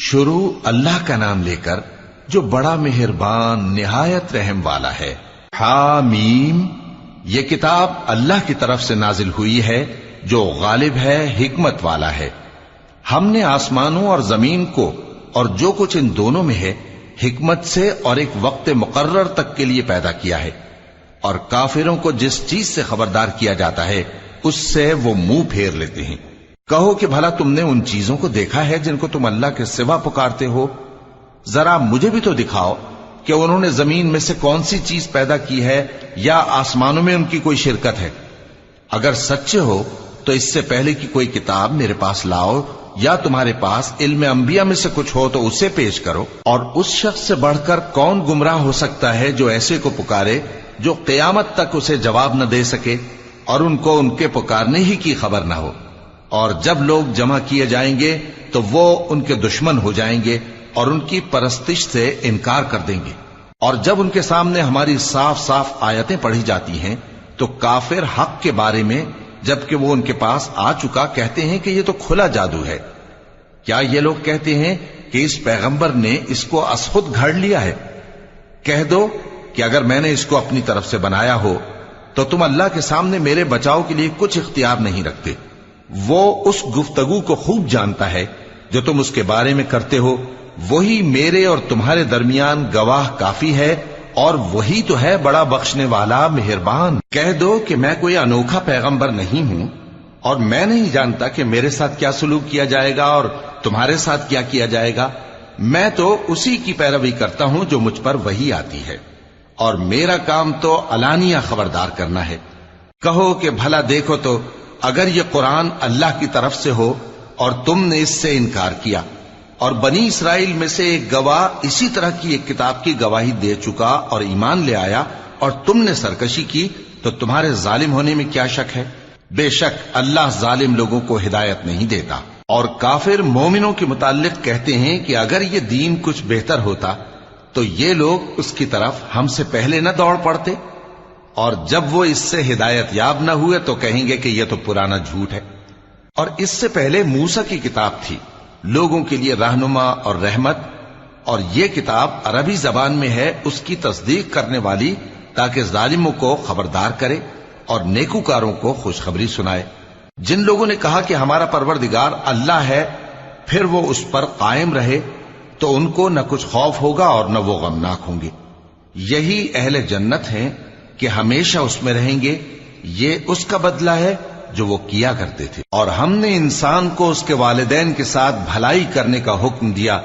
شروع اللہ کا نام لے کر جو بڑا مہربان نہایت رحم والا ہے۔ حامیم، یہ کتاب اللہ کی طرف سے نازل ہوئی ہے جو غالب ہے، حکمت والا ہے۔ ہم نے آسمانوں اور زمین کو اور جو کچھ ان دونوں میں ہے حکمت سے اور ایک وقت مقرر تک کے لیے پیدا کیا ہے، اور کافروں کو جس چیز سے خبردار کیا جاتا ہے اس سے وہ منہ پھیر لیتے ہیں۔ کہو کہ بھلا تم نے ان چیزوں کو دیکھا ہے جن کو تم اللہ کے سوا پکارتے ہو؟ ذرا مجھے بھی تو دکھاؤ کہ انہوں نے زمین میں سے کون سی چیز پیدا کی ہے یا آسمانوں میں ان کی کوئی شرکت ہے؟ اگر سچے ہو تو اس سے پہلے کی کوئی کتاب میرے پاس لاؤ، یا تمہارے پاس علم انبیاء میں سے کچھ ہو تو اسے پیش کرو۔ اور اس شخص سے بڑھ کر کون گمراہ ہو سکتا ہے جو ایسے کو پکارے جو قیامت تک اسے جواب نہ دے سکے اور ان کو ان کے پکارنے ہی کی خبر نہ ہو۔ اور جب لوگ جمع کیے جائیں گے تو وہ ان کے دشمن ہو جائیں گے اور ان کی پرستش سے انکار کر دیں گے۔ اور جب ان کے سامنے ہماری صاف صاف آیتیں پڑھی جاتی ہیں تو کافر حق کے بارے میں جبکہ وہ ان کے پاس آ چکا کہتے ہیں کہ یہ تو کھلا جادو ہے۔ کیا یہ لوگ کہتے ہیں کہ اس پیغمبر نے اس کو از خود گھڑ لیا ہے؟ کہہ دو کہ اگر میں نے اس کو اپنی طرف سے بنایا ہو تو تم اللہ کے سامنے میرے بچاؤ کے لیے کچھ اختیار نہیں رکھتے۔ وہ اس گفتگو کو خوب جانتا ہے جو تم اس کے بارے میں کرتے ہو، وہی میرے اور تمہارے درمیان گواہ کافی ہے، اور وہی تو ہے بڑا بخشنے والا مہربان۔ کہہ دو کہ میں کوئی انوکھا پیغمبر نہیں ہوں، اور میں نہیں جانتا کہ میرے ساتھ کیا سلوک کیا جائے گا اور تمہارے ساتھ کیا کیا جائے گا۔ میں تو اسی کی پیروی کرتا ہوں جو مجھ پر وحی آتی ہے، اور میرا کام تو علانیہ خبردار کرنا ہے۔ کہو کہ بھلا دیکھو تو اگر یہ قرآن اللہ کی طرف سے ہو اور تم نے اس سے انکار کیا، اور بنی اسرائیل میں سے ایک گواہ اسی طرح کی ایک کتاب کی گواہی دے چکا اور ایمان لے آیا، اور تم نے سرکشی کی، تو تمہارے ظالم ہونے میں کیا شک ہے؟ بے شک اللہ ظالم لوگوں کو ہدایت نہیں دیتا۔ اور کافر مومنوں کے متعلق کہتے ہیں کہ اگر یہ دین کچھ بہتر ہوتا تو یہ لوگ اس کی طرف ہم سے پہلے نہ دوڑ پڑتے، اور جب وہ اس سے ہدایت یاب نہ ہوئے تو کہیں گے کہ یہ تو پرانا جھوٹ ہے۔ اور اس سے پہلے موسیٰ کی کتاب تھی، لوگوں کے لیے رہنما اور رحمت، اور یہ کتاب عربی زبان میں ہے اس کی تصدیق کرنے والی، تاکہ ظالموں کو خبردار کرے اور نیکوکاروں کو خوشخبری سنائے۔ جن لوگوں نے کہا کہ ہمارا پروردگار اللہ ہے، پھر وہ اس پر قائم رہے تو ان کو نہ کچھ خوف ہوگا اور نہ وہ غمناک ہوں گے۔ یہی اہل جنت ہیں کہ ہمیشہ اس میں رہیں گے، یہ اس کا بدلہ ہے جو وہ کیا کرتے تھے۔ اور ہم نے انسان کو اس کے والدین کے ساتھ بھلائی کرنے کا حکم دیا،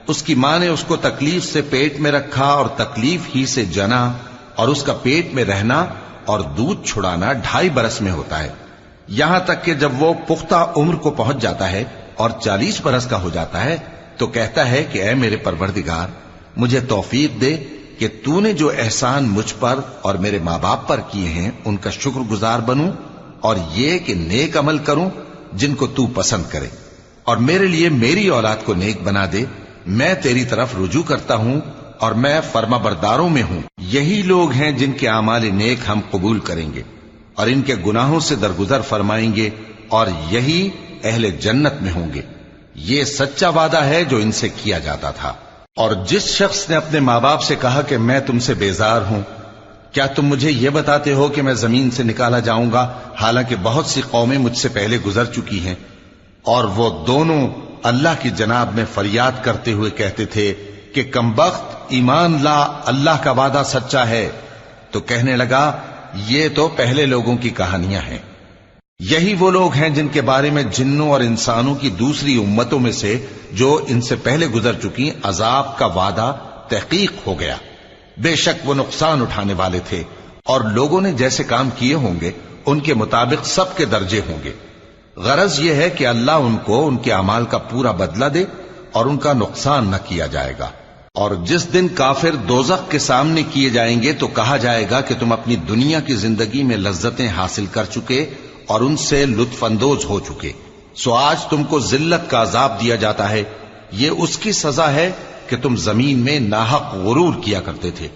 اس کی ماں نے اس کو تکلیف سے پیٹ میں رکھا اور تکلیف ہی سے جنا، اور اس کا پیٹ میں رہنا اور دودھ چھڑانا 2.5 برس میں ہوتا ہے، یہاں تک کہ جب وہ پختہ عمر کو پہنچ جاتا ہے اور 40 برس کا ہو جاتا ہے تو کہتا ہے کہ اے میرے پروردگار، مجھے توفیق دے کہ تو نے جو احسان مجھ پر اور میرے ماں باپ پر کیے ہیں ان کا شکر گزار بنوں، اور یہ کہ نیک عمل کروں جن کو تو پسند کرے، اور میرے لیے میری اولاد کو نیک بنا دے۔ میں تیری طرف رجوع کرتا ہوں اور میں فرما برداروں میں ہوں۔ یہی لوگ ہیں جن کے اعمال نیک ہم قبول کریں گے اور ان کے گناہوں سے درگزر فرمائیں گے، اور یہی اہل جنت میں ہوں گے۔ یہ سچا وعدہ ہے جو ان سے کیا جاتا تھا۔ اور جس شخص نے اپنے ماں باپ سے کہا کہ میں تم سے بیزار ہوں، کیا تم مجھے یہ بتاتے ہو کہ میں زمین سے نکالا جاؤں گا، حالانکہ بہت سی قومیں مجھ سے پہلے گزر چکی ہیں؟ اور وہ دونوں اللہ کی جناب میں فریاد کرتے ہوئے کہتے تھے کہ کمبخت، ایمان لا، اللہ کا وعدہ سچا ہے۔ تو کہنے لگا یہ تو پہلے لوگوں کی کہانیاں ہیں۔ یہی وہ لوگ ہیں جن کے بارے میں جنوں اور انسانوں کی دوسری امتوں میں سے جو ان سے پہلے گزر چکی عذاب کا وعدہ تحقیق ہو گیا۔ بے شک وہ نقصان اٹھانے والے تھے، اور لوگوں نے جیسے کام کیے ہوں گے ان کے مطابق سب کے درجے ہوں گے۔ غرض یہ ہے کہ اللہ ان کو ان کے اعمال کا پورا بدلہ دے اور ان کا نقصان نہ کیا جائے گا۔ اور جس دن کافر دوزخ کے سامنے کیے جائیں گے تو کہا جائے گا کہ تم اپنی دنیا کی زندگی میں لذتیں حاصل کر چکے اور ان سے لطف اندوز ہو چکے، سو آج تم کو ذلت کا عذاب دیا جاتا ہے۔ یہ اس کی سزا ہے کہ تم زمین میں ناحق غرور کیا کرتے تھے،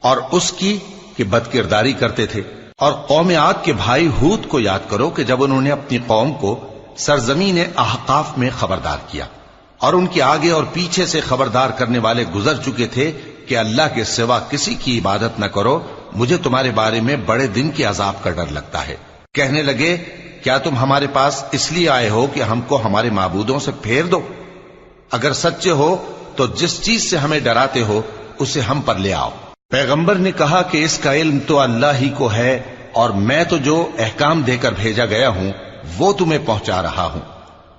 اور اس کی کہ بد کرداری کرتے تھے۔ اور قوم عاد کے بھائی ہود کو یاد کرو کہ جب انہوں نے اپنی قوم کو سرزمین احقاف میں خبردار کیا اور ان کے آگے اور پیچھے سے خبردار کرنے والے گزر چکے تھے کہ اللہ کے سوا کسی کی عبادت نہ کرو، مجھے تمہارے بارے میں بڑے دن کے عذاب کا ڈر لگتا ہے۔ کہنے لگے کیا تم ہمارے پاس اس لیے آئے ہو کہ ہم کو ہمارے معبودوں سے پھیر دو؟ اگر سچے ہو تو جس چیز سے ہمیں ڈراتے ہو اسے ہم پر لے آؤ۔ پیغمبر نے کہا کہ اس کا علم تو اللہ ہی کو ہے، اور میں تو جو احکام دے کر بھیجا گیا ہوں وہ تمہیں پہنچا رہا ہوں،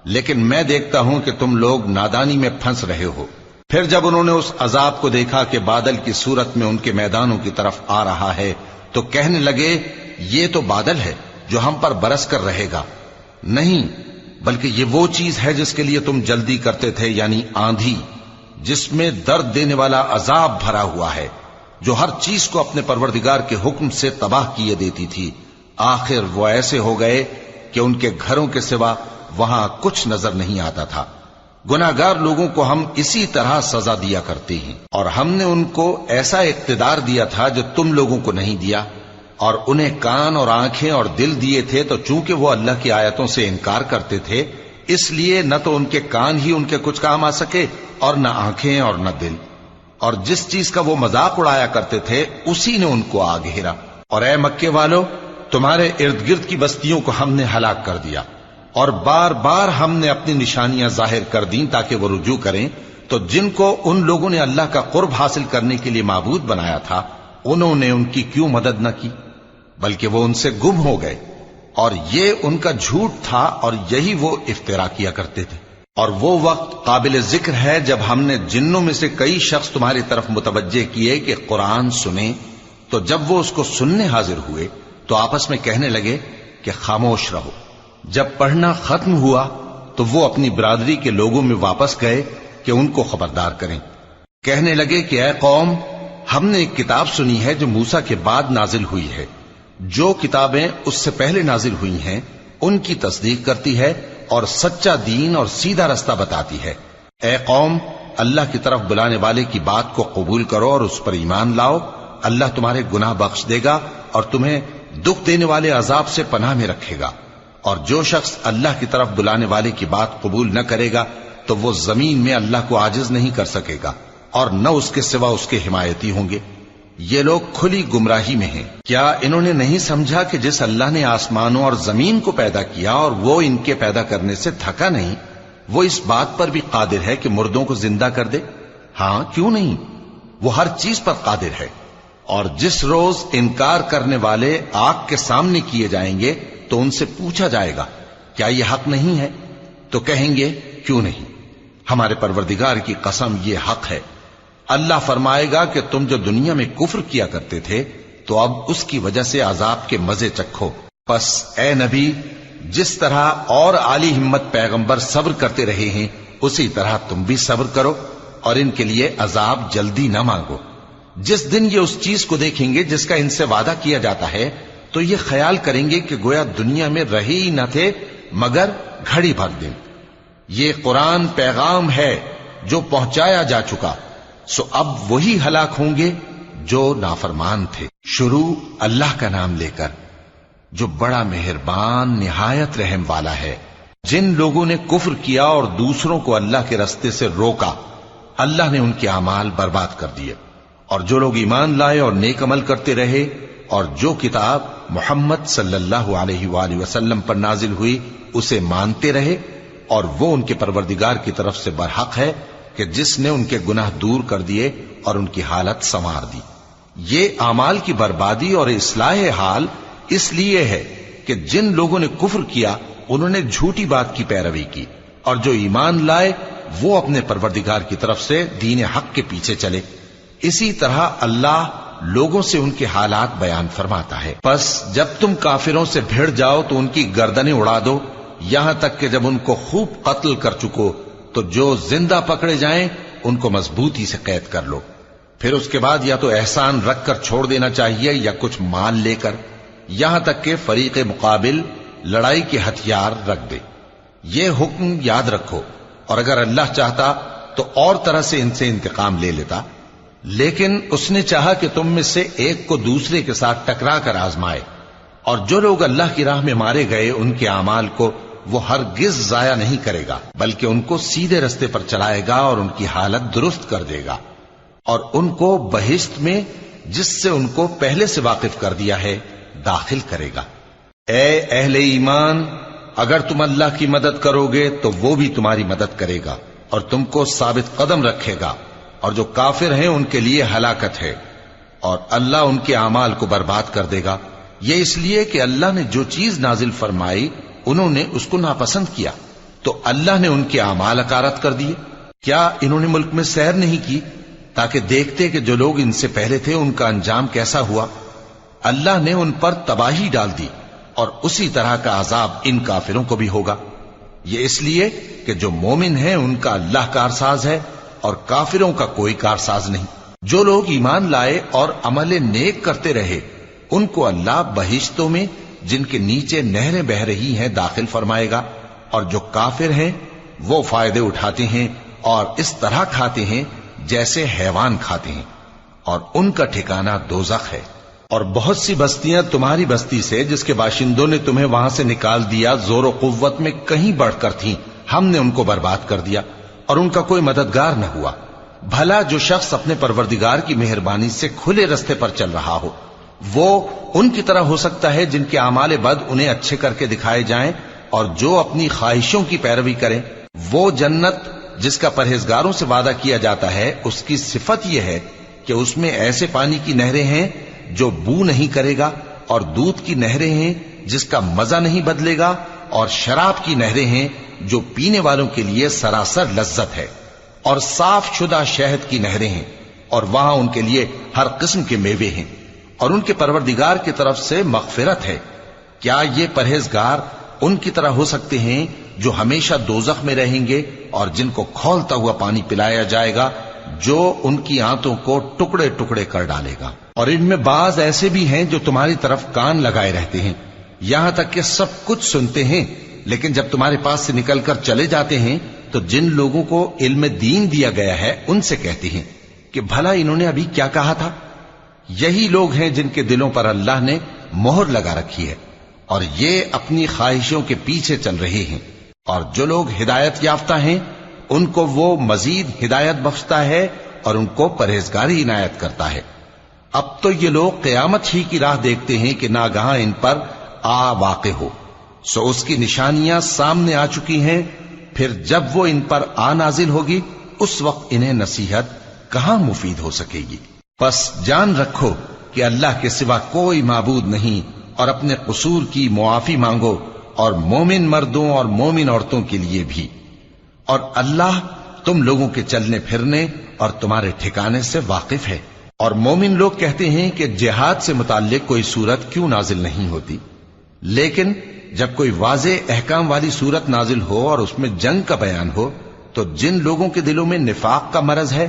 لیکن میں دیکھتا ہوں کہ تم لوگ نادانی میں پھنس رہے ہو۔ پھر جب انہوں نے اس عذاب کو دیکھا کہ بادل کی صورت میں ان کے میدانوں کی طرف آ رہا ہے تو کہنے لگے یہ تو بادل ہے جو ہم پر برس کر رہے گا، نہیں بلکہ یہ وہ چیز ہے جس کے لیے تم جلدی کرتے تھے، یعنی آندھی جس میں درد دینے والا عذاب بھرا ہوا ہے، جو ہر چیز کو اپنے پروردگار کے حکم سے تباہ کیے دیتی تھی۔ آخر وہ ایسے ہو گئے کہ ان کے گھروں کے سوا وہاں کچھ نظر نہیں آتا تھا۔ گناہگار لوگوں کو ہم اسی طرح سزا دیا کرتے ہیں، اور ہم نے ان کو ایسا اقتدار دیا تھا جو تم لوگوں کو نہیں دیا، اور انہیں کان اور آنکھیں اور دل دیے تھے، تو چونکہ وہ اللہ کی آیتوں سے انکار کرتے تھے اس لیے نہ تو ان کے کان ہی ان کے کچھ کام آ سکے اور نہ آنکھیں اور نہ دل، اور جس چیز کا وہ مذاق اڑایا کرتے تھے اسی نے ان کو آ گھیرا۔ اور اے مکے والو، تمہارے ارد گرد کی بستیوں کو ہم نے ہلاک کر دیا، اور بار بار ہم نے اپنی نشانیاں ظاہر کر دیں تاکہ وہ رجوع کریں، تو جن کو ان لوگوں نے اللہ کا قرب حاصل کرنے کے لیے معبود بنایا تھا انہوں نے ان کی کیوں مدد نہ کی، بلکہ وہ ان سے گم ہو گئے، اور یہ ان کا جھوٹ تھا اور یہی وہ افترا کیا کرتے تھے۔ اور وہ وقت قابل ذکر ہے جب ہم نے جنوں میں سے کئی شخص تمہاری طرف متوجہ کیے کہ قرآن سنیں، تو جب وہ اس کو سننے حاضر ہوئے تو آپس میں کہنے لگے کہ خاموش رہو۔ جب پڑھنا ختم ہوا تو وہ اپنی برادری کے لوگوں میں واپس گئے کہ ان کو خبردار کریں۔ کہنے لگے کہ اے قوم، ہم نے ایک کتاب سنی ہے جو موسیٰ کے بعد نازل ہوئی ہے، جو کتابیں اس سے پہلے نازل ہوئی ہیں ان کی تصدیق کرتی ہے اور سچا دین اور سیدھا رستہ بتاتی ہے۔ اے قوم، اللہ کی طرف بلانے والے کی بات کو قبول کرو اور اس پر ایمان لاؤ، اللہ تمہارے گناہ بخش دے گا اور تمہیں دکھ دینے والے عذاب سے پناہ میں رکھے گا۔ اور جو شخص اللہ کی طرف بلانے والے کی بات قبول نہ کرے گا تو وہ زمین میں اللہ کو عاجز نہیں کر سکے گا، اور نہ اس کے سوا اس کے حمایتی ہوں گے۔ یہ لوگ کھلی گمراہی میں ہیں۔ کیا انہوں نے نہیں سمجھا کہ جس اللہ نے آسمانوں اور زمین کو پیدا کیا اور وہ ان کے پیدا کرنے سے تھکا نہیں، وہ اس بات پر بھی قادر ہے کہ مردوں کو زندہ کر دے؟ ہاں، کیوں نہیں، وہ ہر چیز پر قادر ہے۔ اور جس روز انکار کرنے والے آگ کے سامنے کیے جائیں گے تو ان سے پوچھا جائے گا کیا یہ حق نہیں ہے؟ تو کہیں گے کیوں نہیں، ہمارے پروردگار کی قسم یہ حق ہے۔ اللہ فرمائے گا کہ تم جو دنیا میں کفر کیا کرتے تھے تو اب اس کی وجہ سے عذاب کے مزے چکھو۔ پس اے نبی، جس طرح اور عالی ہمت پیغمبر صبر کرتے رہے ہیں اسی طرح تم بھی صبر کرو، اور ان کے لیے عذاب جلدی نہ مانگو۔ جس دن یہ اس چیز کو دیکھیں گے جس کا ان سے وعدہ کیا جاتا ہے تو یہ خیال کریں گے کہ گویا دنیا میں رہے ہی نہ تھے مگر گھڑی بھر دن۔ یہ قرآن پیغام ہے جو پہنچایا جا چکا، سو اب وہی ہلاک ہوں گے جو نافرمان تھے۔ شروع اللہ کا نام لے کر جو بڑا مہربان نہایت رحم والا ہے۔ جن لوگوں نے کفر کیا اور دوسروں کو اللہ کے رستے سے روکا، اللہ نے ان کے اعمال برباد کر دیے، اور جو لوگ ایمان لائے اور نیک عمل کرتے رہے اور جو کتاب محمد صلی اللہ علیہ وآلہ وسلم پر نازل ہوئی اسے مانتے رہے، اور وہ ان کے پروردگار کی طرف سے برحق ہے کہ جس نے ان کے گناہ دور کر دیے اور ان کی حالت سنوار دی۔ یہ اعمال کی بربادی اور اصلاح حال اس لیے ہے کہ جن لوگوں نے کفر کیا انہوں نے جھوٹی بات کی پیروی کی، اور جو ایمان لائے وہ اپنے پروردگار کی طرف سے دین حق کے پیچھے چلے۔ اسی طرح اللہ لوگوں سے ان کے حالات بیان فرماتا ہے۔ پس جب تم کافروں سے بھیڑ جاؤ تو ان کی گردنیں اڑا دو، یہاں تک کہ جب ان کو خوب قتل کر چکو تو جو زندہ پکڑے جائیں ان کو مضبوطی سے قید کر لو، پھر اس کے بعد یا تو احسان رکھ کر چھوڑ دینا چاہیے یا کچھ مال لے کر، یہاں تک کہ فریق مقابل لڑائی کے ہتھیار رکھ دے۔ یہ حکم یاد رکھو، اور اگر اللہ چاہتا تو اور طرح سے ان سے انتقام لے لیتا، لیکن اس نے چاہا کہ تم میں سے ایک کو دوسرے کے ساتھ ٹکرا کر آزمائے، اور جو لوگ اللہ کی راہ میں مارے گئے ان کے اعمال کو وہ ہرگز ضائع نہیں کرے گا، بلکہ ان کو سیدھے رستے پر چلائے گا اور ان کی حالت درست کر دے گا، اور ان کو بہشت میں جس سے ان کو پہلے سے واقف کر دیا ہے داخل کرے گا۔ اے اہل ایمان، اگر تم اللہ کی مدد کرو گے تو وہ بھی تمہاری مدد کرے گا اور تم کو ثابت قدم رکھے گا، اور جو کافر ہیں ان کے لیے ہلاکت ہے، اور اللہ ان کے اعمال کو برباد کر دے گا۔ یہ اس لیے کہ اللہ نے جو چیز نازل فرمائی انہوں نے اس کو ناپسند کیا، تو اللہ نے ان کے اعمال اکارت کر دیے۔ کیا انہوں نے ملک میں سیر نہیں کی تاکہ دیکھتے کہ جو لوگ ان سے پہلے تھے ان کا انجام کیسا ہوا؟ اللہ نے ان پر تباہی ڈال دی، اور اسی طرح کا عذاب ان کافروں کو بھی ہوگا۔ یہ اس لیے کہ جو مومن ہیں ان کا اللہ کارساز ہے اور کافروں کا کوئی کارساز نہیں۔ جو لوگ ایمان لائے اور عمل نیک کرتے رہے ان کو اللہ بہشتوں میں جن کے نیچے نہریں بہ رہی ہیں داخل فرمائے گا، اور جو کافر ہیں وہ فائدے اٹھاتے ہیں اور اس طرح کھاتے ہیں جیسے حیوان کھاتے ہیں، اور ان کا ٹھکانہ دوزخ ہے۔ اور بہت سی بستیاں تمہاری بستی سے جس کے باشندوں نے تمہیں وہاں سے نکال دیا زور و قوت میں کہیں بڑھ کر تھیں، ہم نے ان کو برباد کر دیا اور ان کا کوئی مددگار نہ ہوا۔ بھلا جو شخص اپنے پروردگار کی مہربانی سے کھلے رستے پر چل رہا ہو وہ ان کی طرح ہو سکتا ہے جن کے اعمال بد انہیں اچھے کر کے دکھائے جائیں، اور جو اپنی خواہشوں کی پیروی کریں وہ جنت جس کا پرہیزگاروں سے وعدہ کیا جاتا ہے اس کی صفت یہ ہے کہ اس میں ایسے پانی کی نہریں ہیں جو بو نہیں کرے گا، اور دودھ کی نہریں ہیں جس کا مزہ نہیں بدلے گا، اور شراب کی نہریں ہیں جو پینے والوں کے لیے سراسر لذت ہے، اور صاف شدہ شہد کی نہریں ہیں، اور وہاں ان کے لیے ہر قسم کے میوے ہیں، اور ان کے پروردگار کی طرف سے مغفرت ہے۔ کیا یہ پرہیزگار ان کی طرح ہو سکتے ہیں جو ہمیشہ دوزخ میں رہیں گے اور جن کو کھولتا ہوا پانی پلایا جائے گا جو ان کی آنتوں کو ٹکڑے ٹکڑے کر ڈالے گا؟ اور ان میں بعض ایسے بھی ہیں جو تمہاری طرف کان لگائے رہتے ہیں، یہاں تک کہ سب کچھ سنتے ہیں، لیکن جب تمہارے پاس سے نکل کر چلے جاتے ہیں تو جن لوگوں کو علم دین دیا گیا ہے ان سے کہتے ہیں کہ بھلا انہوں نے ابھی کیا کہا تھا؟ یہی لوگ ہیں جن کے دلوں پر اللہ نے مہر لگا رکھی ہے اور یہ اپنی خواہشوں کے پیچھے چل رہے ہیں، اور جو لوگ ہدایت یافتہ ہیں ان کو وہ مزید ہدایت بخشتا ہے اور ان کو پرہیزگاری عنایت کرتا ہے۔ اب تو یہ لوگ قیامت ہی کی راہ دیکھتے ہیں کہ ناگہاں ان پر آ واقع ہو، سو اس کی نشانیاں سامنے آ چکی ہیں، پھر جب وہ ان پر آ نازل ہوگی اس وقت انہیں نصیحت کہاں مفید ہو سکے گی۔ بس جان رکھو کہ اللہ کے سوا کوئی معبود نہیں، اور اپنے قصور کی معافی مانگو، اور مومن مردوں اور مومن عورتوں کے لیے بھی، اور اللہ تم لوگوں کے چلنے پھرنے اور تمہارے ٹھکانے سے واقف ہے۔ اور مومن لوگ کہتے ہیں کہ جہاد سے متعلق کوئی سورت کیوں نازل نہیں ہوتی، لیکن جب کوئی واضح احکام والی سورت نازل ہو اور اس میں جنگ کا بیان ہو تو جن لوگوں کے دلوں میں نفاق کا مرض ہے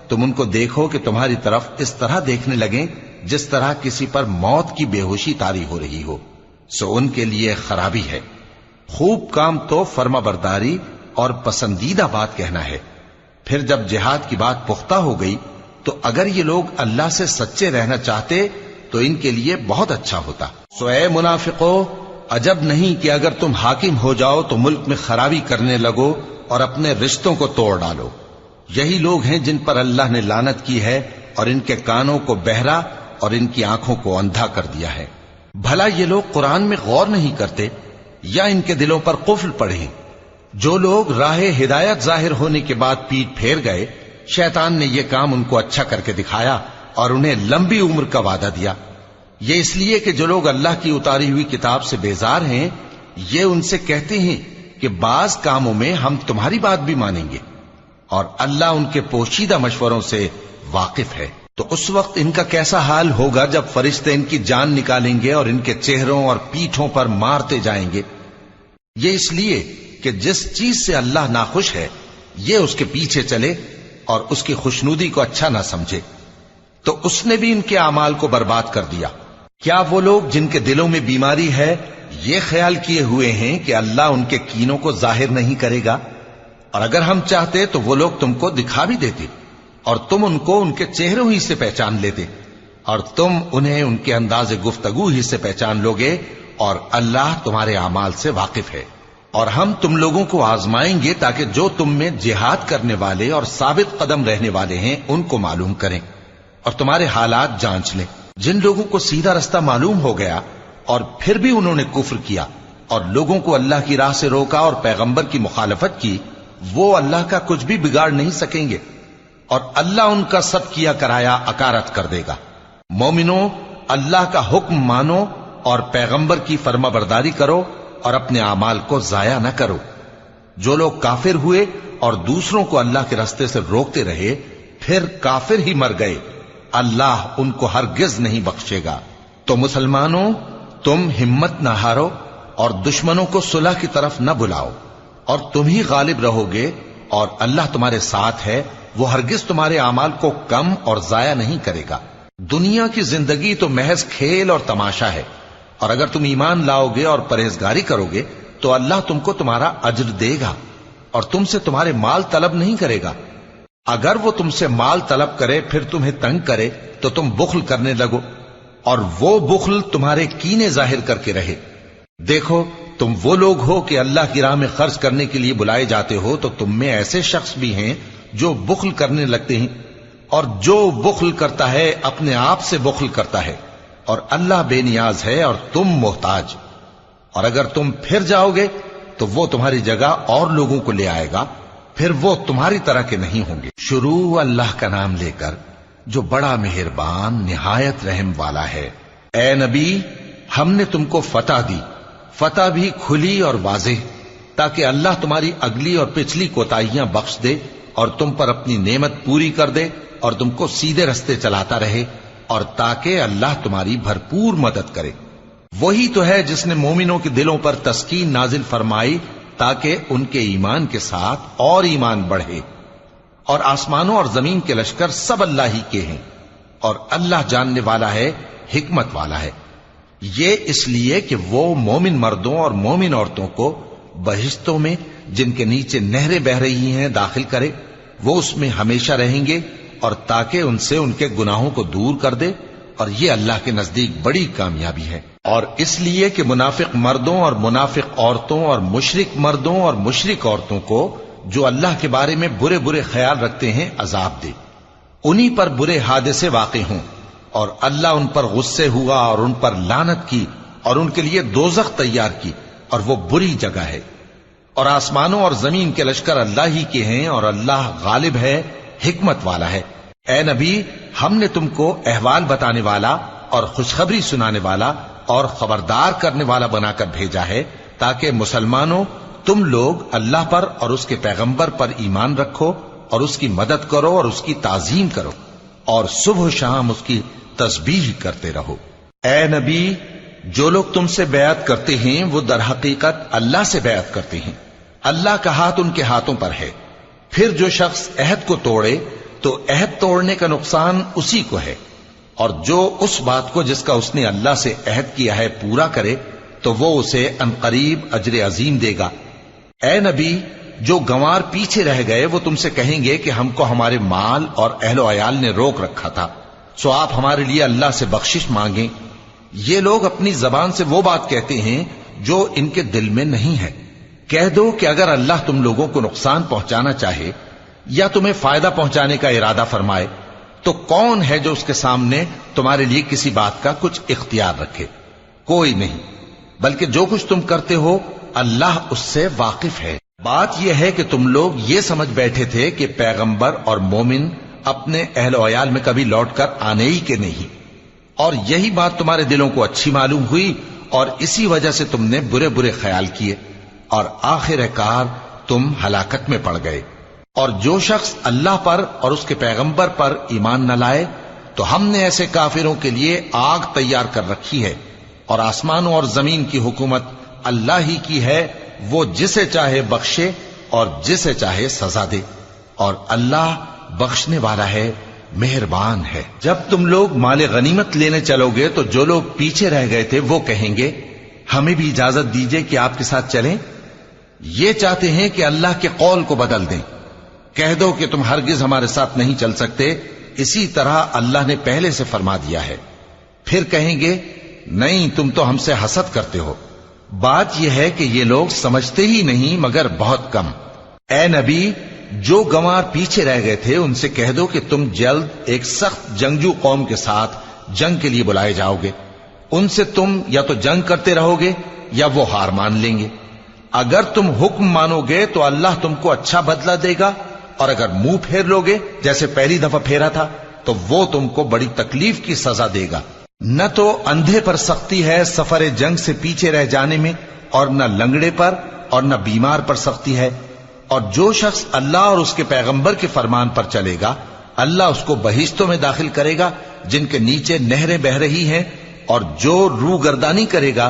تم ان کو دیکھو کہ تمہاری طرف اس طرح دیکھنے لگیں جس طرح کسی پر موت کی بے ہوشی طاری ہو رہی ہو، سو ان کے لیے خرابی ہے۔ خوب کام تو فرما برداری اور پسندیدہ بات کہنا ہے۔ پھر جب جہاد کی بات پختہ ہو گئی تو اگر یہ لوگ اللہ سے سچے رہنا چاہتے تو ان کے لیے بہت اچھا ہوتا۔ سو اے منافقو، عجب نہیں کہ اگر تم حاکم ہو جاؤ تو ملک میں خرابی کرنے لگو اور اپنے رشتوں کو توڑ ڈالو۔ یہی لوگ ہیں جن پر اللہ نے لعنت کی ہے اور ان کے کانوں کو بہرا اور ان کی آنکھوں کو اندھا کر دیا ہے۔ بھلا یہ لوگ قرآن میں غور نہیں کرتے یا ان کے دلوں پر قفل پڑے؟ جو لوگ راہ ہدایت ظاہر ہونے کے بعد پیٹ پھیر گئے، شیطان نے یہ کام ان کو اچھا کر کے دکھایا اور انہیں لمبی عمر کا وعدہ دیا۔ یہ اس لیے کہ جو لوگ اللہ کی اتاری ہوئی کتاب سے بیزار ہیں یہ ان سے کہتے ہیں کہ بعض کاموں میں ہم تمہاری بات بھی مانیں گے، اور اللہ ان کے پوشیدہ مشوروں سے واقف ہے۔ تو اس وقت ان کا کیسا حال ہوگا جب فرشتے ان کی جان نکالیں گے اور ان کے چہروں اور پیٹھوں پر مارتے جائیں گے۔ یہ اس لیے کہ جس چیز سے اللہ ناخوش ہے یہ اس کے پیچھے چلے اور اس کی خوشنودی کو اچھا نہ سمجھے، تو اس نے بھی ان کے اعمال کو برباد کر دیا۔ کیا وہ لوگ جن کے دلوں میں بیماری ہے یہ خیال کیے ہوئے ہیں کہ اللہ ان کے کینوں کو ظاہر نہیں کرے گا؟ اور اگر ہم چاہتے تو وہ لوگ تم کو دکھا بھی دیتے اور تم ان کو ان کے چہروں ہی سے پہچان لیتے، اور تم انہیں ان کے انداز گفتگو ہی سے پہچان لوگے، اور اللہ تمہارے اعمال سے واقف ہے۔ اور ہم تم لوگوں کو آزمائیں گے تاکہ جو تم میں جہاد کرنے والے اور ثابت قدم رہنے والے ہیں ان کو معلوم کریں اور تمہارے حالات جانچ لیں۔ جن لوگوں کو سیدھا رستہ معلوم ہو گیا اور پھر بھی انہوں نے کفر کیا اور لوگوں کو اللہ کی راہ سے روکا اور پیغمبر کی مخالفت کی، وہ اللہ کا کچھ بھی بگاڑ نہیں سکیں گے اور اللہ ان کا سب کیا کرایا اکارت کر دے گا۔ مومنوں، اللہ کا حکم مانو اور پیغمبر کی فرما برداری کرو اور اپنے اعمال کو ضائع نہ کرو۔ جو لوگ کافر ہوئے اور دوسروں کو اللہ کے راستے سے روکتے رہے پھر کافر ہی مر گئے، اللہ ان کو ہرگز نہیں بخشے گا۔ تو مسلمانوں، تم ہمت نہ ہارو اور دشمنوں کو صلح کی طرف نہ بلاؤ، اور تم ہی غالب رہو گے، اور اللہ تمہارے ساتھ ہے، وہ ہرگز تمہارے اعمال کو کم اور ضائع نہیں کرے گا۔ دنیا کی زندگی تو محض کھیل اور تماشا ہے، اور اگر تم ایمان لاؤ گے اور پرہیزگاری کرو گے تو اللہ تم کو تمہارا اجر دے گا اور تم سے تمہارے مال طلب نہیں کرے گا۔ اگر وہ تم سے مال طلب کرے پھر تمہیں تنگ کرے تو تم بخل کرنے لگو، اور وہ بخل تمہارے کینے ظاہر کر کے رہے۔ دیکھو، تم وہ لوگ ہو کہ اللہ کی راہ میں خرچ کرنے کے لیے بلائے جاتے ہو، تو تم میں ایسے شخص بھی ہیں جو بخل کرنے لگتے ہیں، اور جو بخل کرتا ہے اپنے آپ سے بخل کرتا ہے، اور اللہ بے نیاز ہے اور تم محتاج۔ اور اگر تم پھر جاؤ گے تو وہ تمہاری جگہ اور لوگوں کو لے آئے گا، پھر وہ تمہاری طرح کے نہیں ہوں گے۔ شروع اللہ کا نام لے کر جو بڑا مہربان نہایت رحم والا ہے۔ اے نبی، ہم نے تم کو فتح دی، فتح بھی کھلی اور واضح، تاکہ اللہ تمہاری اگلی اور پچھلی کوتاہیاں بخش دے اور تم پر اپنی نعمت پوری کر دے اور تم کو سیدھے رستے چلاتا رہے، اور تاکہ اللہ تمہاری بھرپور مدد کرے۔ وہی تو ہے جس نے مومنوں کے دلوں پر تسکین نازل فرمائی تاکہ ان کے ایمان کے ساتھ اور ایمان بڑھے۔ اور آسمانوں اور زمین کے لشکر سب اللہ ہی کے ہیں، اور اللہ جاننے والا ہے، حکمت والا ہے۔ یہ اس لیے کہ وہ مومن مردوں اور مومن عورتوں کو بہشتوں میں جن کے نیچے نہریں بہ رہی ہیں داخل کرے، وہ اس میں ہمیشہ رہیں گے، اور تاکہ ان سے ان کے گناہوں کو دور کر دے، اور یہ اللہ کے نزدیک بڑی کامیابی ہے۔ اور اس لیے کہ منافق مردوں اور منافق عورتوں اور مشرک مردوں اور مشرک عورتوں کو جو اللہ کے بارے میں برے برے خیال رکھتے ہیں عذاب دے، انہی پر برے حادثے واقع ہوں، اور اللہ ان پر غصے ہوا اور ان پر لعنت کی اور ان کے لیے دوزخ تیار کی، اور وہ بری جگہ ہے۔ اور آسمانوں اور زمین کے لشکر اللہ ہی کے ہیں، اور اللہ غالب ہے، حکمت والا ہے۔ اے نبی، ہم نے تم کو احوال بتانے والا اور خوشخبری سنانے والا اور خبردار کرنے والا بنا کر بھیجا ہے، تاکہ مسلمانوں تم لوگ اللہ پر اور اس کے پیغمبر پر ایمان رکھو اور اس کی مدد کرو اور اس کی تعظیم کرو، اور صبح و شام اس کی تسبیح کرتے رہو۔ اے نبی، جو لوگ تم سے بیعت کرتے ہیں وہ در حقیقت اللہ سے بیعت کرتے ہیں، اللہ کا ہاتھ ان کے ہاتھوں پر ہے۔ پھر جو شخص عہد کو توڑے تو عہد توڑنے کا نقصان اسی کو ہے، اور جو اس بات کو جس کا اس نے اللہ سے عہد کیا ہے پورا کرے تو وہ اسے عنقریب اجر عظیم دے گا۔ اے نبی، جو گنوار پیچھے رہ گئے وہ تم سے کہیں گے کہ ہم کو ہمارے مال اور اہل و عیال نے روک رکھا تھا، سو آپ ہمارے لیے اللہ سے بخشش مانگیں۔ یہ لوگ اپنی زبان سے وہ بات کہتے ہیں جو ان کے دل میں نہیں ہے۔ کہہ دو کہ اگر اللہ تم لوگوں کو نقصان پہنچانا چاہے یا تمہیں فائدہ پہنچانے کا ارادہ فرمائے تو کون ہے جو اس کے سامنے تمہارے لیے کسی بات کا کچھ اختیار رکھے؟ کوئی نہیں، بلکہ جو کچھ تم کرتے ہو اللہ اس سے واقف ہے۔ بات یہ ہے کہ تم لوگ یہ سمجھ بیٹھے تھے کہ پیغمبر اور مومن اپنے اہل و عیال میں کبھی لوٹ کر آنے ہی کے نہیں، اور یہی بات تمہارے دلوں کو اچھی معلوم ہوئی اور اسی وجہ سے تم نے برے برے خیال کیے، اور آخر کار تم ہلاکت میں پڑ گئے۔ اور جو شخص اللہ پر اور اس کے پیغمبر پر ایمان نہ لائے تو ہم نے ایسے کافروں کے لیے آگ تیار کر رکھی ہے، اور آسمانوں اور زمین کی حکومت اللہ ہی کی ہے، وہ جسے چاہے بخشے اور جسے چاہے سزا دے، اور اللہ بخشنے والا ہے، مہربان ہے۔ جب تم لوگ مال غنیمت لینے چلو گے تو جو لوگ پیچھے رہ گئے تھے وہ کہیں گے ہمیں بھی اجازت دیجئے کہ آپ کے ساتھ چلیں، یہ چاہتے ہیں کہ اللہ کے قول کو بدل دیں۔ کہہ دو کہ تم ہرگز ہمارے ساتھ نہیں چل سکتے، اسی طرح اللہ نے پہلے سے فرما دیا ہے۔ پھر کہیں گے نہیں، تم تو ہم سے حسد کرتے ہو، بات یہ ہے کہ یہ لوگ سمجھتے ہی نہیں مگر بہت کم۔ اے نبی، جو گنوار پیچھے رہ گئے تھے ان سے کہہ دو کہ تم جلد ایک سخت جنگجو قوم کے ساتھ جنگ کے لیے بلائے جاؤ گے۔ ان سے تم یا تو جنگ کرتے رہو گے یا وہ ہار مان لیں گے۔ اگر تم حکم مانو گے تو اللہ تم کو اچھا بدلہ دے گا، اور اگر منہ پھیر لو گے جیسے پہلی دفعہ پھیرا تھا تو وہ تم کو بڑی تکلیف کی سزا دے گا۔ نہ تو اندھے پر سختی ہے سفر جنگ سے پیچھے رہ جانے میں، اور نہ لنگڑے پر اور نہ بیمار پر سختی ہے، اور جو شخص اللہ اور اس کے پیغمبر کے فرمان پر چلے گا اللہ اس کو بہشتوں میں داخل کرے گا جن کے نیچے نہریں بہ رہی ہیں، اور جو روح گردانی کرے گا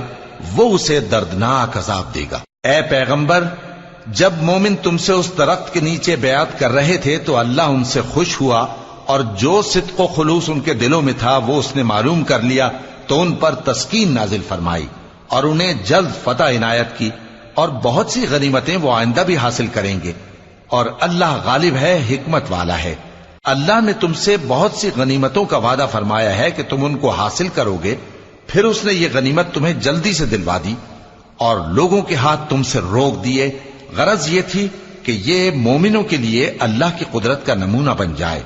وہ اسے دردناک عذاب دے گا۔ اے پیغمبر، جب مومن تم سے اس درخت کے نیچے بیعت کر رہے تھے تو اللہ ان سے خوش ہوا، اور جو صدق و خلوص ان کے دلوں میں تھا وہ اس نے معلوم کر لیا تو ان پر تسکین نازل فرمائی اور انہیں جلد فتح عنایت کی، اور بہت سی غنیمتیں وہ آئندہ بھی حاصل کریں گے، اور اللہ غالب ہے، حکمت والا ہے۔ اللہ نے تم سے بہت سی غنیمتوں کا وعدہ فرمایا ہے کہ تم ان کو حاصل کرو گے، پھر اس نے یہ غنیمت تمہیں جلدی سے دلوا دی اور لوگوں کے ہاتھ تم سے روک دیے۔ غرض یہ تھی کہ یہ مومنوں کے لیے اللہ کی قدرت کا نمونہ بن جائے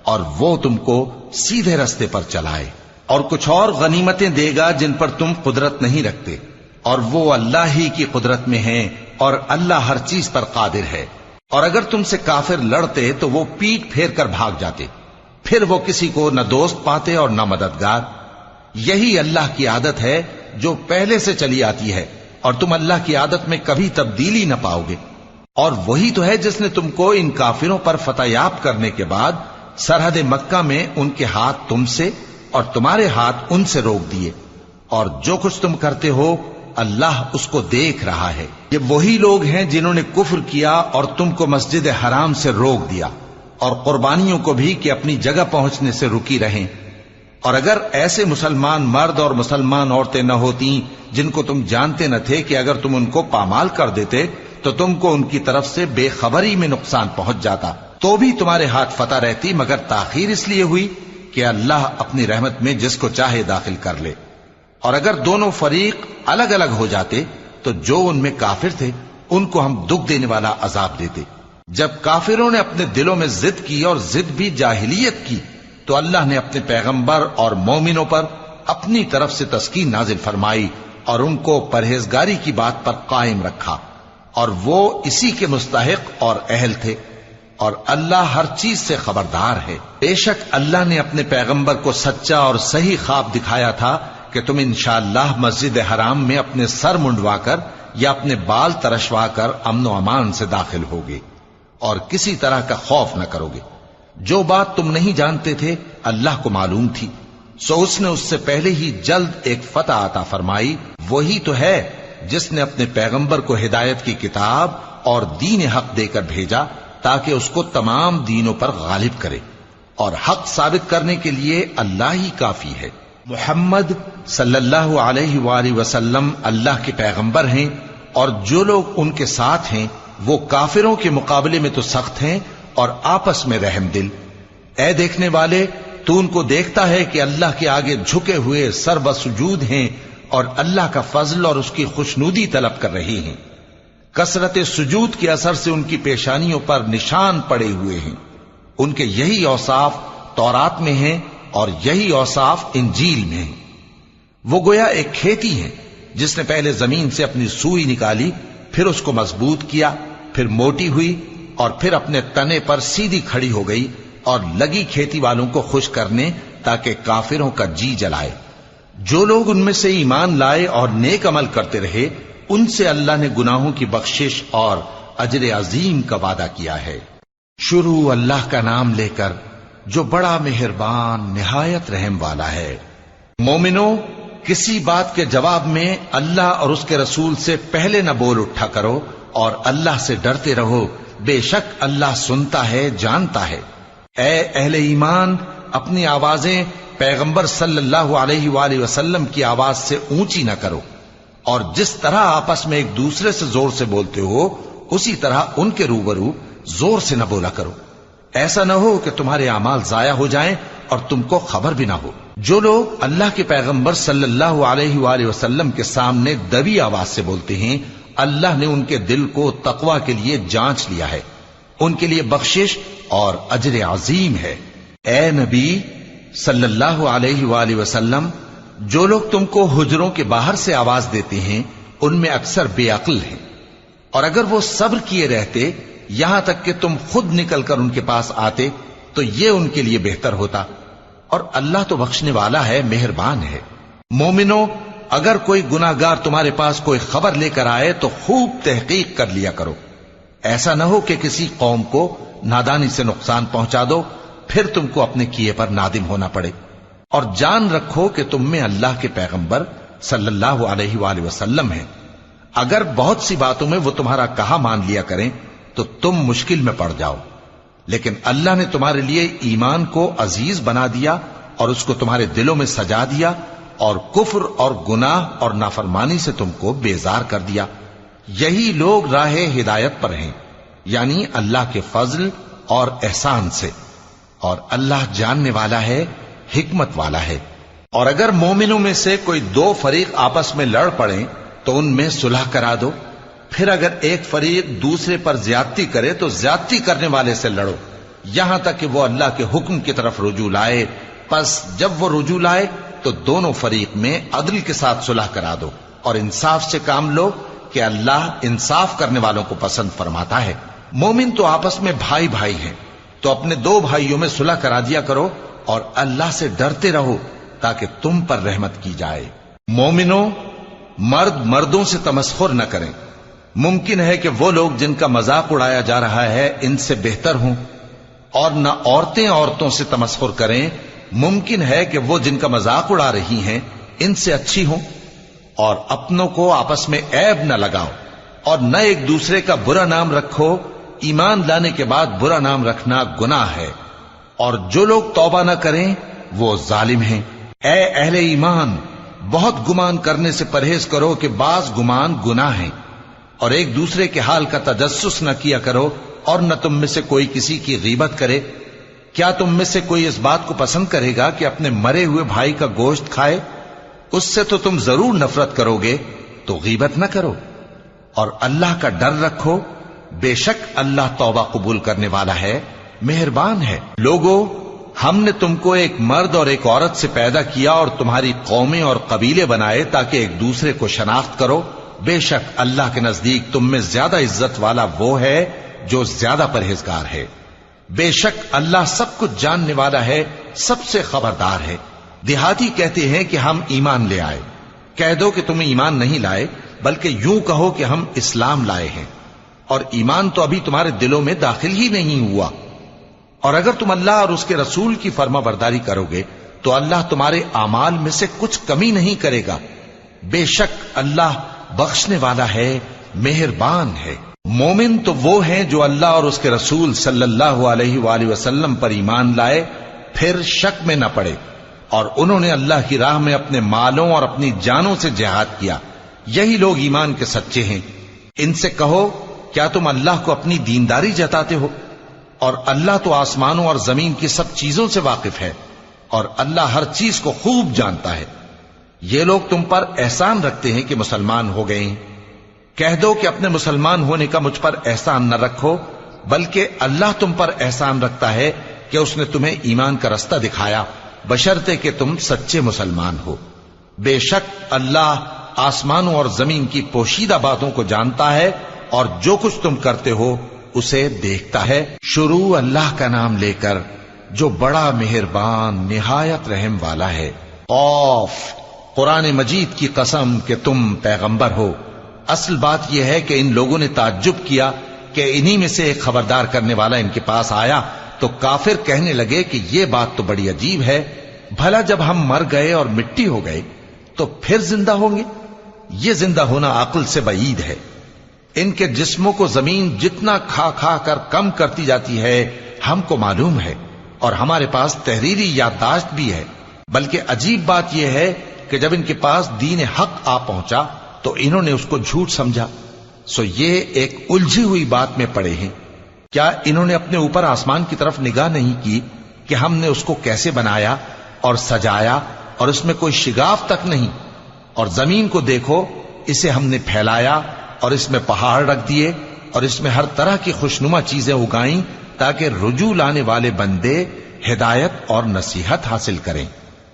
اور وہ تم کو سیدھے رستے پر چلائے، اور کچھ اور غنیمتیں دے گا جن پر تم قدرت نہیں رکھتے، اور وہ اللہ ہی کی قدرت میں ہیں، اور اللہ ہر چیز پر قادر ہے۔ اور اگر تم سے کافر لڑتے تو وہ پیٹ پھیر کر بھاگ جاتے، پھر وہ کسی کو نہ دوست پاتے اور نہ مددگار۔ یہی اللہ کی عادت ہے جو پہلے سے چلی آتی ہے، اور تم اللہ کی عادت میں کبھی تبدیلی نہ پاؤ گے۔ اور وہی تو ہے جس نے تم کو ان کافروں پر فتح یاب کرنے کے بعد سرحد مکہ میں ان کے ہاتھ تم سے اور تمہارے ہاتھ ان سے روک دیے، اور جو کچھ تم کرتے ہو اللہ اس کو دیکھ رہا ہے۔ یہ وہی لوگ ہیں جنہوں نے کفر کیا اور تم کو مسجد حرام سے روک دیا، اور قربانیوں کو بھی کہ اپنی جگہ پہنچنے سے رکی رہیں۔ اور اگر ایسے مسلمان مرد اور مسلمان عورتیں نہ ہوتی جن کو تم جانتے نہ تھے کہ اگر تم ان کو پامال کر دیتے تو تم کو ان کی طرف سے بے خبری میں نقصان پہنچ جاتا، تو بھی تمہارے ہاتھ فتح رہتی، مگر تاخیر اس لیے ہوئی کہ اللہ اپنی رحمت میں جس کو چاہے داخل کر لے۔ اور اگر دونوں فریق الگ الگ ہو جاتے تو جو ان میں کافر تھے ان کو ہم دکھ دینے والا عذاب دیتے۔ جب کافروں نے اپنے دلوں میں ضد کی، اور ضد بھی جاہلیت کی، تو اللہ نے اپنے پیغمبر اور مومنوں پر اپنی طرف سے تسکین نازل فرمائی اور ان کو پرہیزگاری کی بات پر قائم رکھا، اور وہ اسی کے مستحق اور اہل تھے، اور اللہ ہر چیز سے خبردار ہے۔ بے شک اللہ نے اپنے پیغمبر کو سچا اور صحیح خواب دکھایا تھا کہ تم انشاءاللہ مسجد حرام میں اپنے سر منڈوا کر یا اپنے بال ترشوا کر امن و امان سے داخل ہوگے اور کسی طرح کا خوف نہ کرو گے۔ جو بات تم نہیں جانتے تھے اللہ کو معلوم تھی، سو اس نے اس سے پہلے ہی جلد ایک فتح عطا فرمائی۔ وہی تو ہے جس نے اپنے پیغمبر کو ہدایت کی کتاب اور دین حق دے کر بھیجا تاکہ اس کو تمام دینوں پر غالب کرے، اور حق ثابت کرنے کے لیے اللہ ہی کافی ہے۔ محمد صلی اللہ علیہ وآلہ وسلم اللہ کے پیغمبر ہیں، اور جو لوگ ان کے ساتھ ہیں وہ کافروں کے مقابلے میں تو سخت ہیں اور آپس میں رحم دل۔ اے دیکھنے والے، تو ان کو دیکھتا ہے کہ اللہ کے آگے جھکے ہوئے سر بسجود ہیں اور اللہ کا فضل اور اس کی خوشنودی طلب کر رہے ہیں۔ کثرت سجود کے اثر سے ان کی پیشانیوں پر نشان پڑے ہوئے ہیں۔ ان کے یہی اوصاف تورات میں ہیں اور یہی اوصاف انجیل میں ہیں۔ وہ گویا ایک کھیتی ہے جس نے پہلے زمین سے اپنی سوئی نکالی، پھر اس کو مضبوط کیا، پھر موٹی ہوئی، اور پھر اپنے تنے پر سیدھی کھڑی ہو گئی، اور لگی کھیتی والوں کو خوش کرنے تاکہ کافروں کا جی جلائے۔ جو لوگ ان میں سے ایمان لائے اور نیک عمل کرتے رہے ان سے اللہ نے گناہوں کی بخشش اور اجر عظیم کا وعدہ کیا ہے۔ شروع اللہ کا نام لے کر جو بڑا مہربان نہایت رحم والا ہے۔ مومنوں، کسی بات کے جواب میں اللہ اور اس کے رسول سے پہلے نہ بول اٹھا کرو، اور اللہ سے ڈرتے رہو، بے شک اللہ سنتا ہے، جانتا ہے۔ اے اہل ایمان، اپنی آوازیں پیغمبر صلی اللہ علیہ وآلہ وسلم کی آواز سے اونچی نہ کرو، اور جس طرح آپس میں ایک دوسرے سے زور سے بولتے ہو اسی طرح ان کے روبرو زور سے نہ بولا کرو، ایسا نہ ہو کہ تمہارے اعمال ضائع ہو جائیں اور تم کو خبر بھی نہ ہو۔ جو لوگ اللہ کے پیغمبر صلی اللہ علیہ وآلہ وسلم کے سامنے دبی آواز سے بولتے ہیں، اللہ نے ان کے دل کو تقوی کے لیے جانچ لیا ہے، ان کے لیے بخشش اور اجر عظیم ہے۔ اے نبی صلی اللہ علیہ وآلہ وسلم، جو لوگ تم کو حجروں کے باہر سے آواز دیتے ہیں ان میں اکثر بے عقل ہیں، اور اگر وہ صبر کیے رہتے یہاں تک کہ تم خود نکل کر ان کے پاس آتے تو یہ ان کے لیے بہتر ہوتا، اور اللہ تو بخشنے والا ہے، مہربان ہے۔ مومنو، اگر کوئی گناہگار تمہارے پاس کوئی خبر لے کر آئے تو خوب تحقیق کر لیا کرو، ایسا نہ ہو کہ کسی قوم کو نادانی سے نقصان پہنچا دو پھر تم کو اپنے کیے پر نادم ہونا پڑے۔ اور جان رکھو کہ تم میں اللہ کے پیغمبر صلی اللہ علیہ وآلہ وسلم ہیں، اگر بہت سی باتوں میں وہ تمہارا کہا مان لیا کریں تو تم مشکل میں پڑ جاؤ، لیکن اللہ نے تمہارے لیے ایمان کو عزیز بنا دیا اور اس کو تمہارے دلوں میں سجا دیا، اور کفر اور گناہ اور نافرمانی سے تم کو بیزار کر دیا۔ یہی لوگ راہ ہدایت پر ہیں، یعنی اللہ کے فضل اور احسان سے، اور اللہ جاننے والا ہے، حکمت والا ہے۔ اور اگر مومنوں میں سے کوئی دو فریق آپس میں لڑ پڑیں تو ان میں صلح کرا دو، پھر اگر ایک فریق دوسرے پر زیادتی کرے تو زیادتی کرنے والے سے لڑو، یہاں تک کہ وہ اللہ کے حکم کی طرف رجوع لائے۔ پس جب وہ رجوع لائے تو دونوں فریق میں عدل کے ساتھ صلح کرا دو، اور انصاف سے کام لو کہ اللہ انصاف کرنے والوں کو پسند فرماتا ہے۔ مومن تو آپس میں بھائی بھائی ہیں، تو اپنے دو بھائیوں میں صلح کرا دیا کرو، اور اللہ سے ڈرتے رہو تاکہ تم پر رحمت کی جائے۔ مومنوں، مرد مردوں سے تمسخر نہ کریں، ممکن ہے کہ وہ لوگ جن کا مذاق اڑایا جا رہا ہے ان سے بہتر ہوں، اور نہ عورتیں عورتوں سے تمسخر کریں، ممکن ہے کہ وہ جن کا مذاق اڑا رہی ہیں ان سے اچھی ہوں۔ اور اپنوں کو آپس میں عیب نہ لگاؤ، اور نہ ایک دوسرے کا برا نام رکھو، ایمان لانے کے بعد برا نام رکھنا گناہ ہے، اور جو لوگ توبہ نہ کریں وہ ظالم ہیں۔ اے اہل ایمان، بہت گمان کرنے سے پرہیز کرو کہ بعض گمان گناہ ہیں، اور ایک دوسرے کے حال کا تجسس نہ کیا کرو، اور نہ تم میں سے کوئی کسی کی غیبت کرے۔ کیا تم میں سے کوئی اس بات کو پسند کرے گا کہ اپنے مرے ہوئے بھائی کا گوشت کھائے؟ اس سے تو تم ضرور نفرت کرو گے، تو غیبت نہ کرو، اور اللہ کا ڈر رکھو، بے شک اللہ توبہ قبول کرنے والا ہے، مہربان ہے۔ لوگو، ہم نے تم کو ایک مرد اور ایک عورت سے پیدا کیا اور تمہاری قومیں اور قبیلے بنائے تاکہ ایک دوسرے کو شناخت کرو۔ بے شک اللہ کے نزدیک تم میں زیادہ عزت والا وہ ہے جو زیادہ پرہیزگار ہے۔ بے شک اللہ سب کچھ جاننے والا ہے، سب سے خبردار ہے۔ دیہاتی کہتے ہیں کہ ہم ایمان لے آئے، کہہ دو کہ تم ایمان نہیں لائے، بلکہ یوں کہو کہ ہم اسلام لائے ہیں، اور ایمان تو ابھی تمہارے دلوں میں داخل ہی نہیں ہوا۔ اور اگر تم اللہ اور اس کے رسول کی فرما برداری کرو گے تو اللہ تمہارے اعمال میں سے کچھ کمی نہیں کرے گا، بے شک اللہ بخشنے والا ہے، مہربان ہے۔ مومن تو وہ ہیں جو اللہ اور اس کے رسول صلی اللہ علیہ وآلہ وسلم پر ایمان لائے، پھر شک میں نہ پڑے، اور انہوں نے اللہ کی راہ میں اپنے مالوں اور اپنی جانوں سے جہاد کیا، یہی لوگ ایمان کے سچے ہیں۔ ان سے کہو، کیا تم اللہ کو اپنی دینداری جتاتے ہو؟ اور اللہ تو آسمانوں اور زمین کی سب چیزوں سے واقف ہے، اور اللہ ہر چیز کو خوب جانتا ہے۔ یہ لوگ تم پر احسان رکھتے ہیں کہ مسلمان ہو گئے ہیں، کہہ دو کہ اپنے مسلمان ہونے کا مجھ پر احسان نہ رکھو، بلکہ اللہ تم پر احسان رکھتا ہے کہ اس نے تمہیں ایمان کا رستہ دکھایا، بشرطے کہ تم سچے مسلمان ہو۔ بے شک اللہ آسمانوں اور زمین کی پوشیدہ باتوں کو جانتا ہے، اور جو کچھ تم کرتے ہو اسے دیکھتا ہے۔ شروع اللہ کا نام لے کر جو بڑا مہربان نہایت رحم والا ہے۔ قاف، قرآن مجید کی قسم کہ تم پیغمبر ہو۔ اصل بات یہ ہے کہ ان لوگوں نے تعجب کیا کہ انہی میں سے ایک خبردار کرنے والا ان کے پاس آیا، تو کافر کہنے لگے کہ یہ بات تو بڑی عجیب ہے، بھلا جب ہم مر گئے اور مٹی ہو گئے تو پھر زندہ ہوں گے؟ یہ زندہ ہونا عقل سے بعید ہے۔ ان کے جسموں کو زمین جتنا کھا کھا کر کم کرتی جاتی ہے ہم کو معلوم ہے، اور ہمارے پاس تحریری یادداشت بھی ہے۔ بلکہ عجیب بات یہ ہے کہ جب ان کے پاس دین حق آ پہنچا تو انہوں نے اس کو جھوٹ سمجھا، سو یہ ایک الجھی ہوئی بات میں پڑے ہیں۔ کیا انہوں نے اپنے اوپر آسمان کی طرف نگاہ نہیں کی کہ ہم نے اس کو کیسے بنایا، اور سجایا اور اس میں کوئی شگاف تک نہیں. اور زمین کو دیکھو، اسے ہم نے پھیلایا اور اس میں پہاڑ رکھ دیے اور اس میں ہر طرح کی خوشنما چیزیں اگائیں تاکہ رجوع لانے والے بندے ہدایت اور نصیحت حاصل کریں.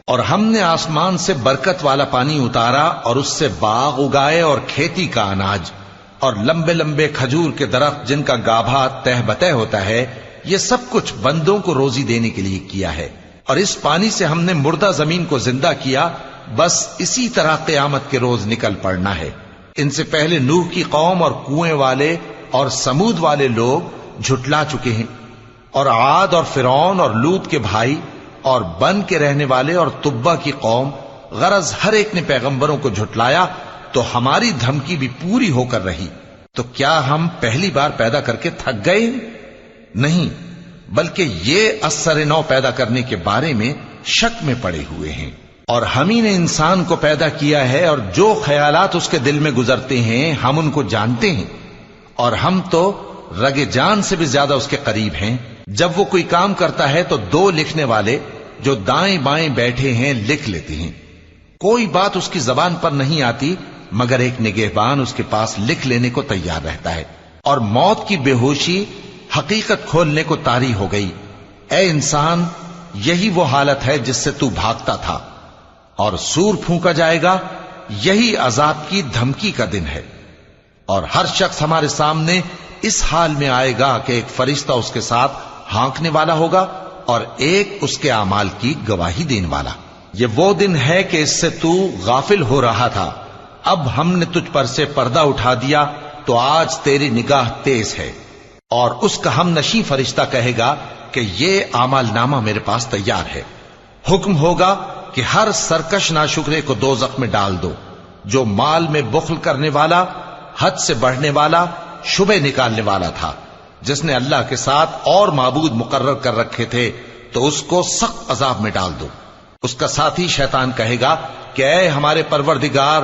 اور ہم نے آسمان سے برکت والا پانی اتارا اور اس سے باغ اگائے اور کھیتی کا اناج اور لمبے لمبے کھجور کے درخت جن کا گابھا تہ بتہ ہوتا ہے. یہ سب کچھ بندوں کو روزی دینے کے لیے کیا ہے. اور اس پانی سے ہم نے مردہ زمین کو زندہ کیا. بس اسی طرح قیامت کے روز نکل پڑنا ہے. ان سے پہلے نوح کی قوم اور کنویں والے اور سمود والے لوگ جھٹلا چکے ہیں، اور عاد اور فرعون اور لوط کے بھائی اور بن کے رہنے والے اور تبا کی قوم. غرض ہر ایک نے پیغمبروں کو جھٹلایا تو ہماری دھمکی بھی پوری ہو کر رہی. تو کیا ہم پہلی بار پیدا کر کے تھک گئے؟ نہیں، بلکہ یہ اثر نو پیدا کرنے کے بارے میں شک میں پڑے ہوئے ہیں. اور ہم ہی نے انسان کو پیدا کیا ہے اور جو خیالات اس کے دل میں گزرتے ہیں ہم ان کو جانتے ہیں. اور ہم تو رگ جان سے بھی زیادہ اس کے قریب ہیں. جب وہ کوئی کام کرتا ہے تو دو لکھنے والے جو دائیں بائیں بیٹھے ہیں لکھ لیتے ہیں. کوئی بات اس کی زبان پر نہیں آتی مگر ایک نگہبان اس کے پاس لکھ لینے کو تیار رہتا ہے. اور موت کی بے ہوشی حقیقت کھولنے کو طاری ہو گئی. اے انسان، یہی وہ حالت ہے جس سے تو بھاگتا تھا. اور سور پھونکا جائے گا، یہی عذاب کی دھمکی کا دن ہے. اور ہر شخص ہمارے سامنے اس حال میں آئے گا کہ ایک فرشتہ اس کے ساتھ ہانکنے والا ہوگا اور ایک اس کے اعمال کی گواہی دینے والا. یہ وہ دن ہے کہ اس سے تو غافل ہو رہا تھا، اب ہم نے تجھ پر سے پردہ اٹھا دیا تو آج تیری نگاہ تیز ہے. اور اس کا ہم نشیں فرشتہ کہے گا کہ یہ اعمال نامہ میرے پاس تیار ہے. حکم ہوگا کہ ہر سرکش ناشکرے کو دوزخ میں ڈال دو. جو مال میں بخل کرنے والا، حد سے بڑھنے والا، شبہ نکالنے والا تھا، جس نے اللہ کے ساتھ اور معبود مقرر کر رکھے تھے، تو اس کو سخت عذاب میں ڈال دو. اس کا ساتھی شیطان کہے گا کہ اے ہمارے پروردگار،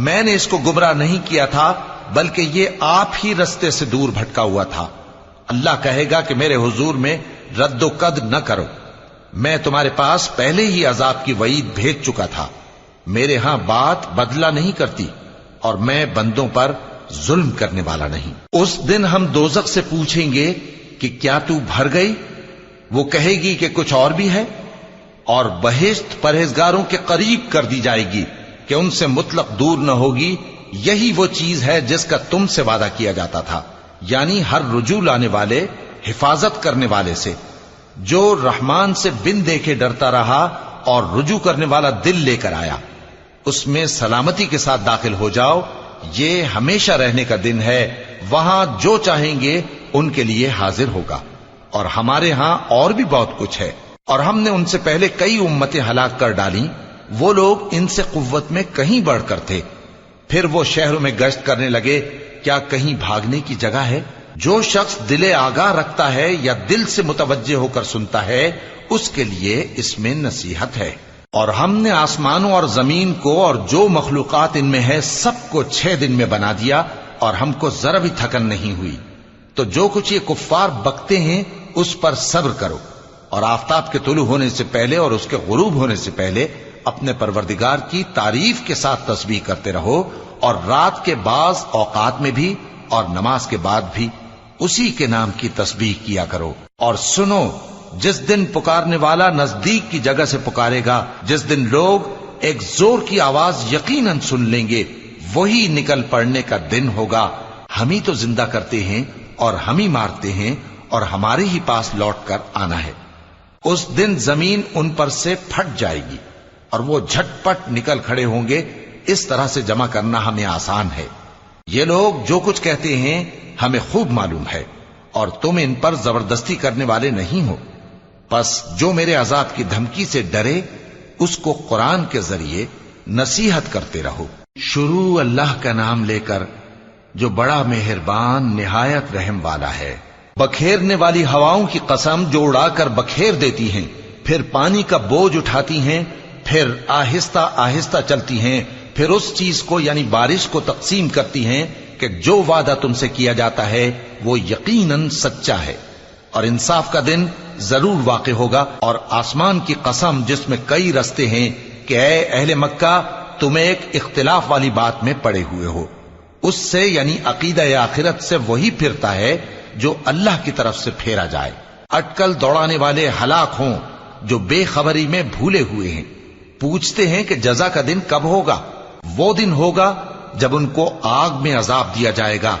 میں نے اس کو گمراہ نہیں کیا تھا بلکہ یہ آپ ہی رستے سے دور بھٹکا ہوا تھا. اللہ کہے گا کہ میرے حضور میں رد و قد نہ کرو، میں تمہارے پاس پہلے ہی عذاب کی وعید بھیج چکا تھا. میرے ہاں بات بدلہ نہیں کرتی اور میں بندوں پر ظلم کرنے والا نہیں. اس دن ہم دوزخ سے پوچھیں گے کہ کیا تو بھر گئی؟ وہ کہے گی کہ کچھ اور بھی ہے. اور بہشت پرہیزگاروں کے قریب کر دی جائے گی کہ ان سے مطلق دور نہ ہوگی. یہی وہ چیز ہے جس کا تم سے وعدہ کیا جاتا تھا، یعنی ہر رجوع لانے والے، حفاظت کرنے والے سے. جو رحمان سے بن دیکھے ڈرتا رہا اور رجوع کرنے والا دل لے کر آیا، اس میں سلامتی کے ساتھ داخل ہو جاؤ. یہ ہمیشہ رہنے کا دن ہے، وہاں جو چاہیں گے ان کے لیے حاضر ہوگا. اور ہمارے ہاں اور بھی بہت کچھ ہے. اور ہم نے ان سے پہلے کئی امتیں ہلاک کر ڈالیں، وہ لوگ ان سے قوت میں کہیں بڑھ کر تھے. پھر وہ شہروں میں گشت کرنے لگے، کیا کہیں بھاگنے کی جگہ ہے؟ جو شخص دل آگاہ رکھتا ہے یا دل سے متوجہ ہو کر سنتا ہے، اس کے لیے اس میں نصیحت ہے. اور ہم نے آسمانوں اور زمین کو اور جو مخلوقات ان میں ہے سب کو 6 دن میں بنا دیا اور ہم کو ذرا بھی تھکن نہیں ہوئی. تو جو کچھ یہ کفار بکتے ہیں اس پر صبر کرو، اور آفتاب کے طلوع ہونے سے پہلے اور اس کے غروب ہونے سے پہلے اپنے پروردگار کی تعریف کے ساتھ تسبیح کرتے رہو، اور رات کے بعض اوقات میں بھی اور نماز کے بعد بھی اسی کے نام کی تسبیح کیا کرو. اور سنو، جس دن پکارنے والا نزدیک کی جگہ سے پکارے گا، جس دن لوگ ایک زور کی آواز یقیناً سن لیں گے، وہی نکل پڑنے کا دن ہوگا. ہم ہی تو زندہ کرتے ہیں اور ہم ہی مارتے ہیں اور ہمارے ہی پاس لوٹ کر آنا ہے. اس دن زمین ان پر سے پھٹ جائے گی اور وہ جھٹ پٹ نکل کھڑے ہوں گے. اس طرح سے جمع کرنا ہمیں آسان ہے. یہ لوگ جو کچھ کہتے ہیں ہمیں خوب معلوم ہے، اور تم ان پر زبردستی کرنے والے نہیں ہو. پس جو میرے عذاب کی دھمکی سے ڈرے اس کو قرآن کے ذریعے نصیحت کرتے رہو. شروع اللہ کا نام لے کر جو بڑا مہربان نہایت رحم والا ہے. بکھیرنے والی ہواؤں کی قسم جو اڑا کر بکھیر دیتی ہیں، پھر پانی کا بوجھ اٹھاتی ہیں، پھر آہستہ آہستہ چلتی ہیں، پھر اس چیز کو یعنی بارش کو تقسیم کرتی ہیں کہ جو وعدہ تم سے کیا جاتا ہے وہ یقیناً سچا ہے. اور انصاف کا دن ضرور واقع ہوگا، اور آسمان کی قسم جس میں کئی رستے ہیں کہ اے اہل مکہ تم ایک اختلاف والی بات میں پڑے ہوئے ہو، اس سے یعنی عقیدہ آخرت سے وہی پھرتا ہے جو اللہ کی طرف سے پھیرا جائے۔ اٹکل دوڑانے والے ہلاک ہوں جو بے خبری میں بھولے ہوئے ہیں، پوچھتے ہیں کہ جزا کا دن کب ہوگا؟ وہ دن ہوگا جب ان کو آگ میں عذاب دیا جائے گا۔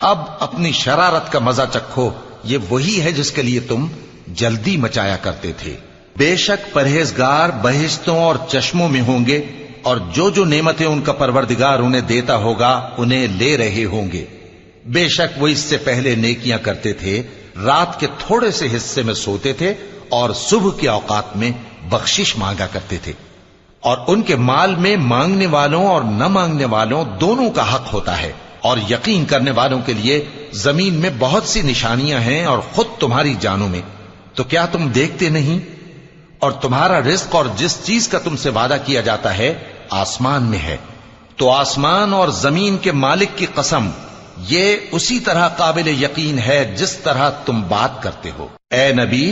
اب اپنی شرارت کا مزہ چکھو، یہ وہی ہے جس کے لیے تم جلدی مچایا کرتے تھے۔ بے شک پرہیزگار بہشتوں اور چشموں میں ہوں گے، اور جو نعمتیں ان کا پروردگار انہیں دیتا ہوگا انہیں لے رہے ہوں گے۔ بے شک وہ اس سے پہلے نیکیاں کرتے تھے، رات کے تھوڑے سے حصے میں سوتے تھے اور صبح کے اوقات میں بخشش مانگا کرتے تھے، اور ان کے مال میں مانگنے والوں اور نہ مانگنے والوں دونوں کا حق ہوتا ہے، اور یقین کرنے والوں کے لیے زمین میں بہت سی نشانیاں ہیں اور خود تمہاری جانوں میں، تو کیا تم دیکھتے نہیں؟ اور تمہارا رزق اور جس چیز کا تم سے وعدہ کیا جاتا ہے آسمان میں ہے، تو آسمان اور زمین کے مالک کی قسم یہ اسی طرح قابل یقین ہے جس طرح تم بات کرتے ہو۔ اے نبی،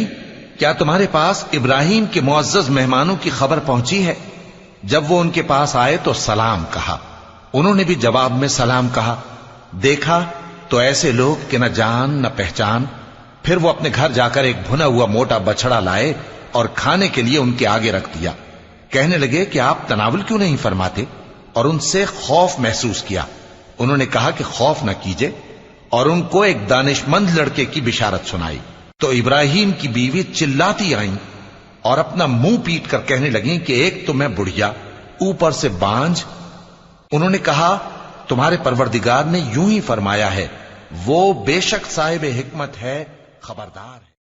کیا تمہارے پاس ابراہیم کے معزز مہمانوں کی خبر پہنچی ہے؟ جب وہ ان کے پاس آئے تو سلام کہا، انہوں نے بھی جواب میں سلام کہا۔ دیکھا تو ایسے لوگ کہ نہ جان نہ پہچان۔ پھر وہ اپنے گھر جا کر ایک بھنا ہوا موٹا بچڑا لائے اور کھانے کے لیے ان کے آگے رکھ دیا۔ کہنے لگے کہ آپ تناول کیوں نہیں فرماتے؟ اور ان سے خوف محسوس کیا۔ انہوں نے کہا کہ خوف نہ کیجے، اور ان کو ایک دانش مند لڑکے کی بشارت سنائی۔ تو ابراہیم کی بیوی چلاتی آئیں اور اپنا منہ پیٹ کر کہنے لگیں کہ ایک تو میں بڑھیا، اوپر سے بانجھ۔ انہوں نے کہا تمہارے پروردگار نے یوں ہی فرمایا ہے، وہ بے شک صاحب حکمت ہے، خبردار ہے۔